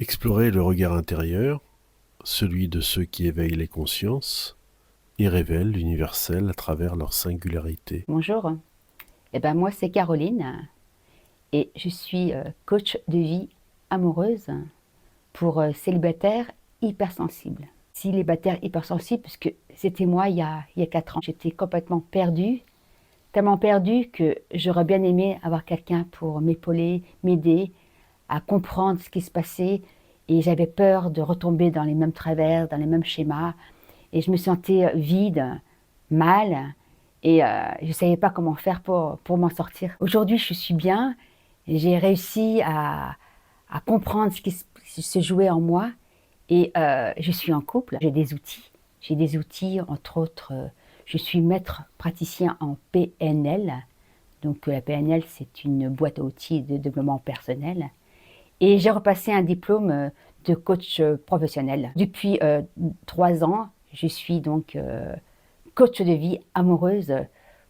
Explorer le regard intérieur, celui de ceux qui éveillent les consciences et révèlent l'universel à travers leur singularité. Bonjour, moi c'est Caroline et je suis coach de vie amoureuse pour célibataires hypersensibles. Célibataire hypersensible parce que c'était moi il y a 4 ans. J'étais complètement perdue, tellement perdue que j'aurais bien aimé avoir quelqu'un pour m'épauler, m'aider à comprendre ce qui se passait, et j'avais peur de retomber dans les mêmes travers, dans les mêmes schémas, et je me sentais vide, mal, et je ne savais pas comment faire pour m'en sortir. Aujourd'hui, je suis bien, et j'ai réussi à comprendre ce qui se jouait en moi, et je suis en couple. J'ai des outils. J'ai des outils, entre autres, je suis maître praticien en PNL. Donc la PNL, c'est une boîte à outils de développement personnel. Et j'ai repassé un diplôme de coach professionnel. Depuis 3 ans, je suis donc coach de vie amoureuse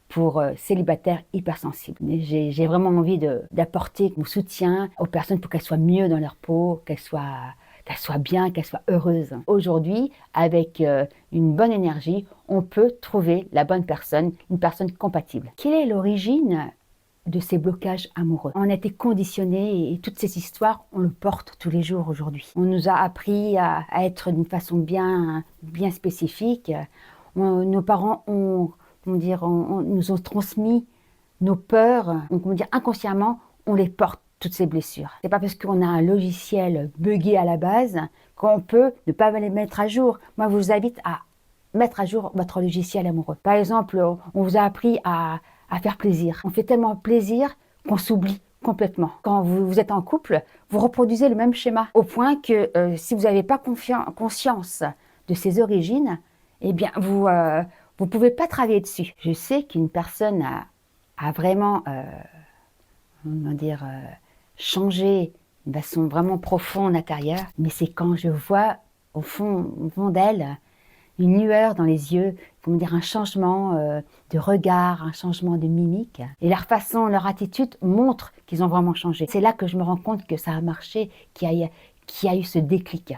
pour célibataires hypersensibles. J'ai vraiment envie d'apporter mon soutien aux personnes pour qu'elles soient mieux dans leur peau, qu'elles soient bien, qu'elles soient heureuses. Aujourd'hui, avec une bonne énergie, on peut trouver la bonne personne, une personne compatible. Quelle est l'origine de ces blocages amoureux? On a été conditionnés, et toutes ces histoires, on le porte tous les jours aujourd'hui. On nous a appris à être d'une façon bien spécifique. Nos parents nous ont transmis nos peurs. Inconsciemment, on les porte, toutes ces blessures. C'est pas parce qu'on a un logiciel buggé à la base qu'on peut ne pas les mettre à jour. Moi, je vous invite à mettre à jour votre logiciel amoureux. Par exemple, on vous a appris à faire plaisir. On fait tellement plaisir qu'on s'oublie complètement. Quand vous êtes en couple, vous reproduisez le même schéma, au point que si vous n'avez pas conscience de ses origines, eh bien, vous pouvez pas travailler dessus. Je sais qu'une personne a vraiment changé de façon vraiment profonde intérieure, mais c'est quand je vois au fond d'elle une lueur dans les yeux, un changement de regard, un changement de mimique. Et leur façon, leur attitude montre qu'ils ont vraiment changé. C'est là que je me rends compte que ça a marché, qu'il y a eu ce déclic.